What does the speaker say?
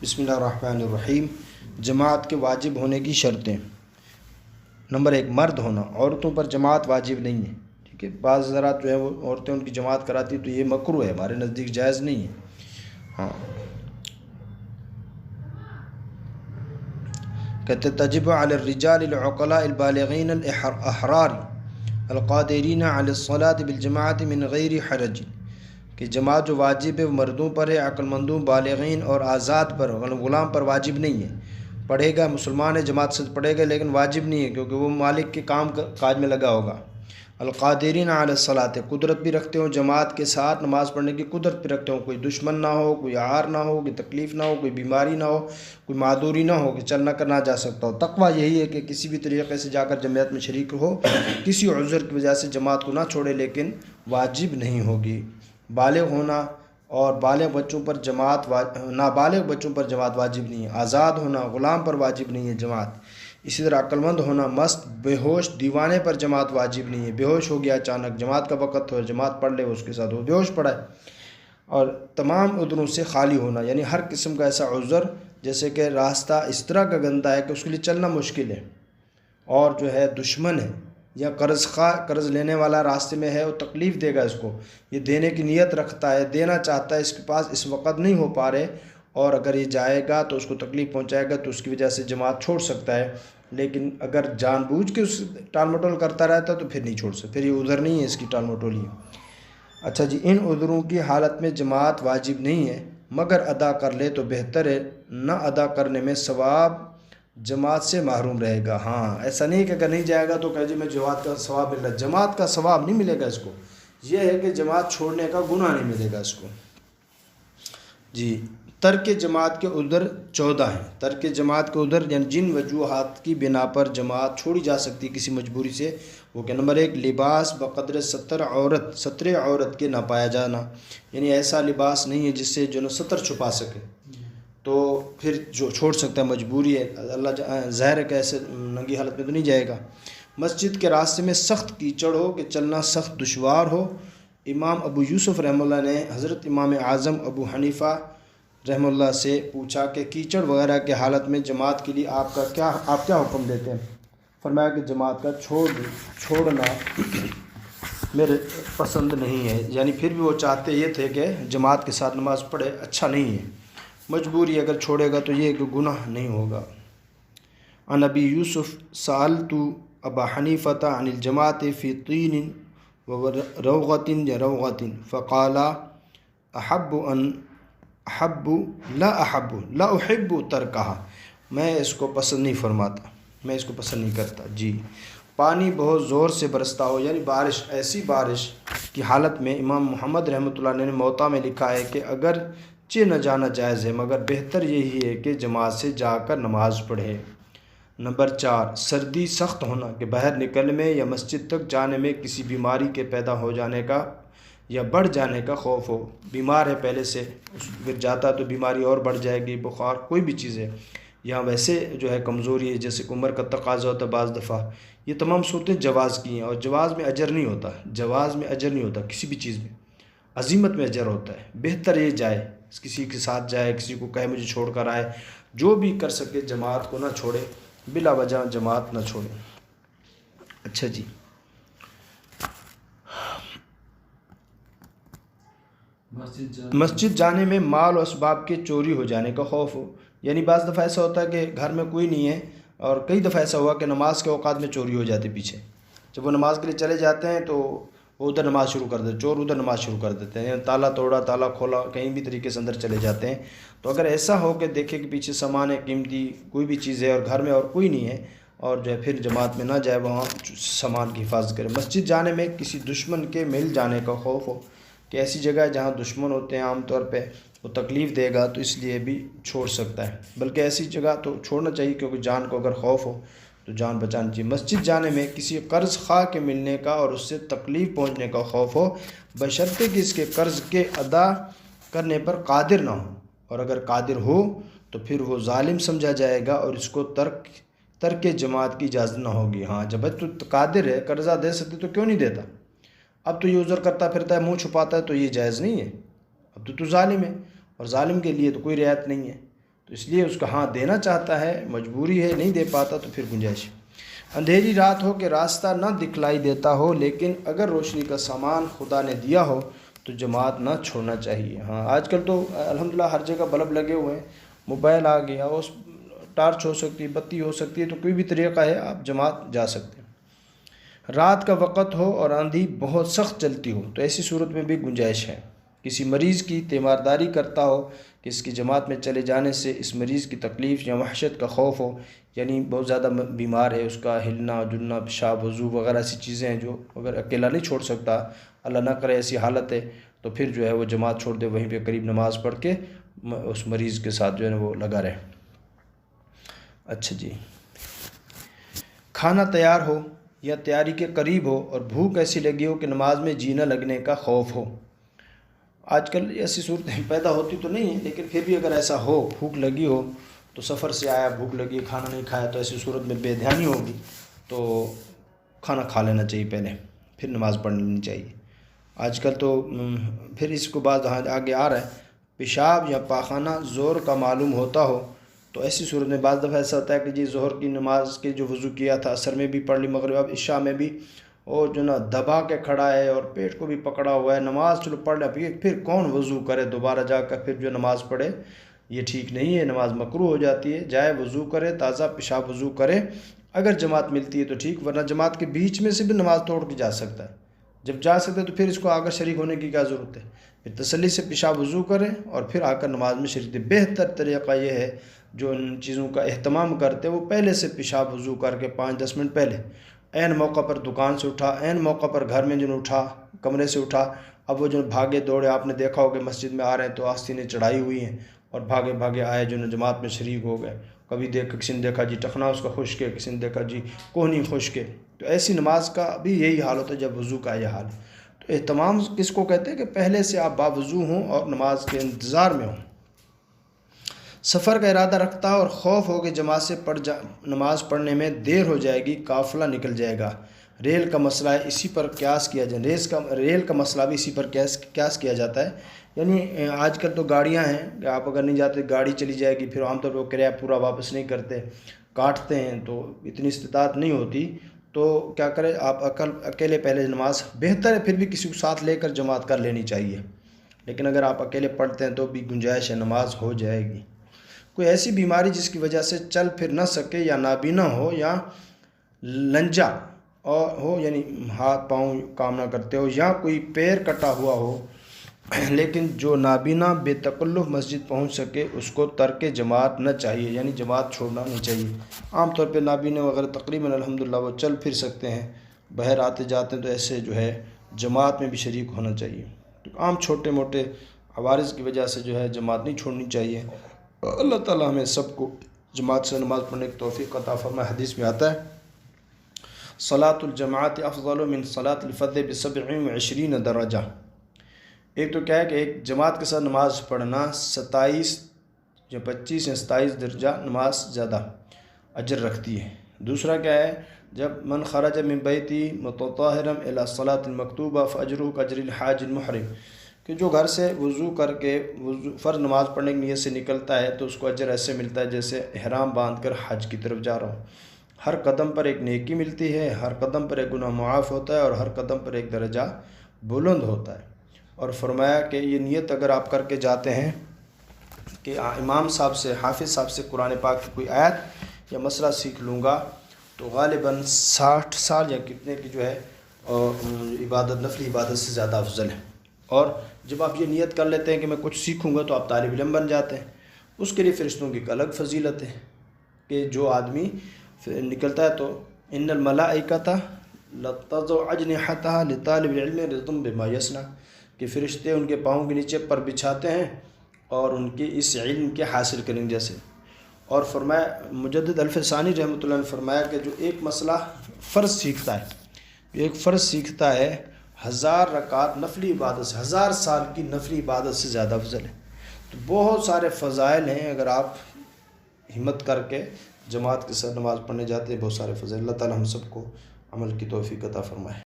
بسم اللہ الرحمن الرحیم۔ جماعت کے واجب ہونے کی شرطیں۔ نمبر 1، مرد ہونا۔ عورتوں پر جماعت واجب نہیں ہے، ٹھیک ہے۔ بعض حضرات جو ہے وہ عورتیں ان کی جماعت کراتی تو یہ مکروہ ہے، ہمارے نزدیک جائز نہیں ہے۔ ہاں، کہتے تجب علی الرجال العقلاء البالغین الاحرار القادرین علی الصلاة بالجماعت من غیر حرج، کہ جماعت جو واجب ہے وہ مردوں پر ہے، عقل مندوں، بالغین اور آزاد پر، غلام پر واجب نہیں ہے۔ پڑھے گا، مسلمان ہے، جماعت سے پڑھے گا، لیکن واجب نہیں ہے کیونکہ وہ مالک کے کام کاج میں لگا ہوگا۔ القادرین علی الصلاۃ، قدرت بھی رکھتے ہوں، جماعت کے ساتھ نماز پڑھنے کی قدرت بھی رکھتے ہوں، کوئی دشمن نہ ہو، کوئی عار نہ ہو، کوئی تکلیف نہ ہو، کوئی بیماری نہ ہو، کوئی معذوری نہ ہو کہ چل نہ کرنا جا سکتا ہو۔ تقویٰ یہی ہے کہ کسی بھی طریقے سے جا کر جماعت میں شریک ہو، کسی عذر کی وجہ سے جماعت کو نہ چھوڑے، لیکن واجب نہیں ہوگی۔ بالغ ہونا اور بالغ بچوں پر جماعت نابالغ بچوں پر جماعت واجب نہیں ہے۔ آزاد ہونا، غلام پر واجب نہیں ہے جماعت۔ اسی طرح عقل مند ہونا، مست، بے ہوش، دیوانے پر جماعت واجب نہیں ہے۔ بے ہوش ہو گیا اچانک، جماعت کا وقت ہو، جماعت پڑھ لے اس کے ساتھ، وہ بے ہوش پڑا ہے۔ اور تمام عذروں سے خالی ہونا، یعنی ہر قسم کا ایسا عذر جیسے کہ راستہ اس طرح کا گندا ہے کہ اس کے لیے چلنا مشکل ہے، اور جو ہے دشمن ہے یا قرض لینے والا راستے میں ہے، وہ تکلیف دے گا اس کو، یہ دینے کی نیت رکھتا ہے، دینا چاہتا ہے، اس کے پاس اس وقت نہیں ہو پا رہے، اور اگر یہ جائے گا تو اس کو تکلیف پہنچائے گا تو اس کی وجہ سے جماعت چھوڑ سکتا ہے۔ لیکن اگر جان بوجھ کے اس ٹال مٹول کرتا رہتا تو پھر نہیں چھوڑ سکتا، پھر یہ عذر نہیں ہے اس کی ٹال مٹولی۔ اچھا جی، ان عذروں کی حالت میں جماعت واجب نہیں ہے، مگر ادا کر لے تو بہتر ہے، نہ ادا کرنے میں ثواب جماعت سے محروم رہے گا۔ ہاں، ایسا نہیں کہ اگر نہیں جائے گا تو کہے جی میں جماعت کا ثواب مل رہا ہے، جماعت کا ثواب نہیں ملے گا اس کو، یہ ہے کہ جماعت چھوڑنے کا گناہ نہیں ملے گا اس کو۔ جی، ترک جماعت کے عذر 14 ہیں۔ ترک جماعت کے عذر یعنی جن وجوہات کی بنا پر جماعت چھوڑی جا سکتی کسی مجبوری سے، وہ کہ نمبر 1، لباس بقدر ستر عورت کے نہ پایا جانا، یعنی ایسا لباس نہیں ہے جس سے جو ستر چھپا سکے، تو پھر جو چھوڑ سکتا ہے، مجبوری ہے، اللہ ظاہر ہے کہ ایسے ننگی حالت میں تو نہیں جائے گا۔ مسجد کے راستے میں سخت کیچڑ ہو کہ چلنا سخت دشوار ہو۔ امام ابو یوسف رحمہ اللہ نے حضرت امام اعظم ابو حنیفہ رحمہ اللہ سے پوچھا کہ کیچڑ وغیرہ کے حالت میں جماعت کے لیے آپ کیا حکم دیتے ہیں؟ فرمایا کہ جماعت کا چھوڑنا میرے پسند نہیں ہے، یعنی پھر بھی وہ چاہتے یہ تھے کہ جماعت کے ساتھ نماز پڑھے، اچھا نہیں ہے، مجبوری اگر چھوڑے گا تو یہ کہ گناہ نہیں ہوگا۔ عن ابی یوسف سألت ابا حنیفۃ عن الجماعت فی طین و روغۃ فقال لا احب ترکہا، میں اس کو پسند نہیں فرماتا، میں اس کو پسند نہیں کرتا۔ جی، پانی بہت زور سے برستا ہو، یعنی بارش، ایسی بارش کی حالت میں امام محمد رحمۃ اللہ علیہ نے موطا میں لکھا ہے کہ اگر نہ جانا جائز ہے، مگر بہتر یہی ہے کہ جماعت سے جا کر نماز پڑھے۔ نمبر 4، سردی سخت ہونا کہ باہر نکلنے میں یا مسجد تک جانے میں کسی بیماری کے پیدا ہو جانے کا یا بڑھ جانے کا خوف ہو، بیمار ہے پہلے سے، پھر جاتا تو بیماری اور بڑھ جائے گی، بخار کوئی بھی چیز ہے، یا ویسے جو ہے کمزوری ہے جیسے کہ عمر کا تقاضا ہوتا ہے بعض دفعہ، یہ تمام صورتیں جواز کی ہیں، اور جواز میں اجر نہیں ہوتا، جواز میں اجر نہیں ہوتا کسی بھی چیز میں، عزیمت میں اجر ہوتا ہے۔ بہتر یہ جائے، کسی کے ساتھ جائے، کسی کو کہے مجھے چھوڑ کر آئے، جو بھی کر سکے جماعت کو نہ چھوڑے، بلا وجہ جماعت نہ چھوڑے۔ اچھا جی، مسجد جانے میں مال و اسباب کے چوری ہو جانے کا خوف ہو، یعنی بعض دفعہ ایسا ہوتا ہے کہ گھر میں کوئی نہیں ہے، اور کئی دفعہ ایسا ہوا کہ نماز کے اوقات میں چوری ہو جاتی پیچھے، جب وہ نماز کے لیے چلے جاتے ہیں تو وہ ادھر نماز شروع کر دیتے، چور ادھر نماز شروع کر دیتے ہیں، یعنی تالا توڑا، تالا کھولا، کہیں بھی طریقے سے اندر چلے جاتے ہیں۔ تو اگر ایسا ہو کہ دیکھے کہ پیچھے سامان ہے، قیمتی کوئی بھی چیز ہے، اور گھر میں اور کوئی نہیں ہے، اور جو ہے پھر جماعت میں نہ جائے، وہاں سامان کی حفاظت کرے۔ مسجد جانے میں کسی دشمن کے مل جانے کا خوف ہو کہ ایسی جگہ ہے جہاں دشمن ہوتے ہیں عام طور پہ، وہ تکلیف دے گا تو اس لیے بھی چھوڑ سکتا ہے، بلکہ ایسی جگہ تو چھوڑنا چاہیے کیونکہ جان کو اگر خوف ہو تو جان بچانی چاہیے۔ مسجد جانے میں کسی قرض خواہ کے ملنے کا اور اس سے تکلیف پہنچنے کا خوف ہو، بشرطے کہ اس کے قرض کے ادا کرنے پر قادر نہ ہو، اور اگر قادر ہو تو پھر وہ ظالم سمجھا جائے گا اور اس کو ترک جماعت کی اجازت نہ ہوگی۔ ہاں، جب تو قادر ہے، قرضہ دے سکتے تو کیوں نہیں دیتا؟ اب تو یہ عذر کرتا پھرتا ہے، منہ چھپاتا ہے، تو یہ جائز نہیں ہے، اب تو ظالم ہے، اور ظالم کے لیے تو کوئی رعایت نہیں ہے۔ تو اس لیے اس کا ہاں دینا چاہتا ہے، مجبوری ہے، نہیں دے پاتا تو پھر گنجائش۔ اندھیری رات ہو کہ راستہ نہ دکھلائی دیتا ہو، لیکن اگر روشنی کا سامان خدا نے دیا ہو تو جماعت نہ چھوڑنا چاہیے۔ ہاں آج کل تو الحمدللہ ہر جگہ بلب لگے ہوئے ہیں، موبائل آ گیا، اس ٹارچ ہو سکتی ہے، بتی ہو سکتی ہے، تو کوئی بھی طریقہ ہے آپ جماعت جا سکتے ہیں۔ رات کا وقت ہو اور آندھی بہت سخت چلتی ہو تو ایسی صورت میں بھی گنجائش ہے۔ کسی مریض کی تیمارداری کرتا ہو کہ اس کی جماعت میں چلے جانے سے اس مریض کی تکلیف یا وحشت کا خوف ہو، یعنی بہت زیادہ بیمار ہے، اس کا ہلنا جلنا، پیشاب وضو وغیرہ ایسی چیزیں ہیں جو اگر اکیلا نہیں چھوڑ سکتا، اللہ نہ کرے ایسی حالت ہے، تو پھر جو ہے وہ جماعت چھوڑ دے، وہیں پہ قریب نماز پڑھ کے اس مریض کے ساتھ جو ہے وہ لگا رہے۔ اچھا جی، کھانا تیار ہو یا تیاری کے قریب ہو اور بھوک ایسی لگی ہو کہ نماز میں جی نہ لگنے کا خوف ہو۔ آج کل ایسی صورتیں پیدا ہوتی تو نہیں ہیں، لیکن پھر بھی اگر ایسا ہو، بھوک لگی ہو، تو سفر سے آیا، بھوک لگی، کھانا نہیں کھایا، تو ایسی صورت میں بے دھیانی ہوگی تو کھانا کھا لینا چاہیے پہلے، پھر نماز پڑھ لینی چاہیے۔ آج کل تو پھر اس کو بعد آگے آ رہا ہے، پیشاب یا پاخانہ زور کا معلوم ہوتا ہو تو ایسی صورت میں بعض دفعہ ایسا ہوتا ہے کہ جی ظہر کی نماز کے جو وضو کیا تھا، عصر میں بھی پڑھ لی، مغرب اب عشاء میں بھی، اور جو نا دبا کے کھڑا ہے اور پیٹ کو بھی پکڑا ہوا ہے، نماز چلو پڑھ لیا، پھر کون وضو کرے دوبارہ جا کر پھر جو نماز پڑھے، یہ ٹھیک نہیں ہے، نماز مکروہ ہو جاتی ہے۔ جائے وضو کرے، تازہ پیشاب وضو کرے، اگر جماعت ملتی ہے تو ٹھیک، ورنہ جماعت کے بیچ میں سے بھی نماز توڑ کے جا سکتا ہے۔ جب جا سکتے تو پھر اس کو آ کر شریک ہونے کی کیا ضرورت ہے؟ پھر تسلی سے پیشاب وضو کرے اور پھر آ کر نماز میں شریک دے۔ بہتر طریقہ یہ ہے جو ان چیزوں کا اہتمام کرتے وہ پہلے سے پیشاب وضو کر کے 5-10 منٹ پہلے، عین موقع پر دکان سے اٹھا، عین موقع پر گھر میں جو اٹھا، کمرے سے اٹھا، اب وہ جو بھاگے دوڑے، آپ نے دیکھا ہو کہ مسجد میں آ رہے ہیں تو آستینیں چڑھائی ہوئی ہیں اور بھاگے بھاگے آئے، جو جماعت میں شریک ہو گئے، کبھی کسی نے دیکھا جی ٹخنا اس کا خشک ہے، کسی نے دیکھا جی کوہنی خشک ہے، تو ایسی نماز کا بھی یہی حال ہوتا ہے جب وضو کا یہ حال ہے۔ تو اہتمام کس کو کہتے ہیں کہ پہلے سے آپ باوضو ہوں اور نماز کے انتظار میں ہوں۔ سفر کا ارادہ رکھتا اور خوف ہو کہ جماعت سے نماز پڑھنے میں دیر ہو جائے گی، قافلہ نکل جائے گا۔ ریل کا مسئلہ ہے، اسی پر قیاس کیا جائے، ریل کا مسئلہ بھی اسی پر قیاس کیا جاتا ہے۔ یعنی آج کل تو گاڑیاں ہیں کہ آپ اگر نہیں جاتے گاڑی چلی جائے گی، پھر عام طور پہ کرایہ پورا واپس نہیں کرتے، کاٹتے ہیں، تو اتنی استطاعت نہیں ہوتی، تو کیا کرے آپ اکیلے پہلے نماز بہتر ہے، پھر بھی کسی کو ساتھ لے کر جماعت کر لینی چاہیے، لیکن اگر آپ اکیلے پڑھتے ہیں تو بھی گنجائش ہے، نماز ہو جائے گی۔ کوئی ایسی بیماری جس کی وجہ سے چل پھر نہ سکے یا نابینا ہو یا لنجا ہو، یعنی ہاتھ پاؤں کام نہ کرتے ہو، یا کوئی پیر کٹا ہوا ہو، لیکن جو نابینا بے تکلف مسجد پہنچ سکے اس کو ترک جماعت نہ چاہیے، یعنی جماعت چھوڑنا نہیں چاہیے۔ عام طور پہ نابینا وغیرہ تقریباً الحمدللہ وہ چل پھر سکتے ہیں، باہر آتے جاتے ہیں، تو ایسے جو ہے جماعت میں بھی شریک ہونا چاہیے۔ تو عام چھوٹے موٹے عوارض کی وجہ سے جو ہے جماعت نہیں چھوڑنی چاہیے۔ اللہ تعالیٰ ہمیں سب کو جماعت سے نماز پڑھنے کی توفیق عطا فرمائے۔ حدیث میں آتا ہے صلاۃ الجماعت افضل من صلاۃ الفرد ب27 درجہ۔ ایک تو کیا ہے کہ ایک جماعت کے ساتھ نماز پڑھنا 27 یا 25 یا 27 درجہ نماز زیادہ اجر رکھتی ہے۔ دوسرا کیا ہے، جب من خرج من بیتی متطہرا الی الصلاۃ المکتوبہ فاجرہ کاجر الحاج المحرم، کہ جو گھر سے وضو کر کے فرض نماز پڑھنے کی نیت سے نکلتا ہے تو اس کو اجر ایسے ملتا ہے جیسے احرام باندھ کر حج کی طرف جا رہا ہو۔ ہر قدم پر ایک نیکی ملتی ہے، ہر قدم پر ایک گناہ معاف ہوتا ہے، اور ہر قدم پر ایک درجہ بلند ہوتا ہے۔ اور فرمایا کہ یہ نیت اگر آپ کر کے جاتے ہیں کہ امام صاحب سے، حافظ صاحب سے قرآن پاک کی کوئی آیت یا مسئلہ سیکھ لوں گا، تو غالباً 60 سال یا کتنے کی جو ہے عبادت، نفلی عبادت سے زیادہ افضل ہے۔ اور جب آپ یہ نیت کر لیتے ہیں کہ میں کچھ سیکھوں گا تو آپ طالب علم بن جاتے ہیں، اس کے لیے فرشتوں کی ایک الگ فضیلت ہے کہ جو آدمی نکلتا ہے تو ان الملائکۃ لتضع اجنحتها لطالب العلم رضا بما یصنع، کہ فرشتے ان کے پاؤں کے نیچے پر بچھاتے ہیں اور ان کے اس علم کے حاصل کریں جیسے۔ اور فرمایا مجدد الفسانی رحمۃ اللہ نے فرمایا کہ جو ایک مسئلہ فرض سیکھتا ہے، جو ایک فرض سیکھتا ہے 1000 رکعات نفلی عبادت سے، 1000 سال کی نفلی عبادت سے زیادہ افضل ہے۔ تو بہت سارے فضائل ہیں، اگر آپ ہمت کر کے جماعت کے ساتھ نماز پڑھنے جاتے ہیں، بہت سارے فضائل۔ اللہ تعالی ہم سب کو عمل کی توفیق عطا فرمائے۔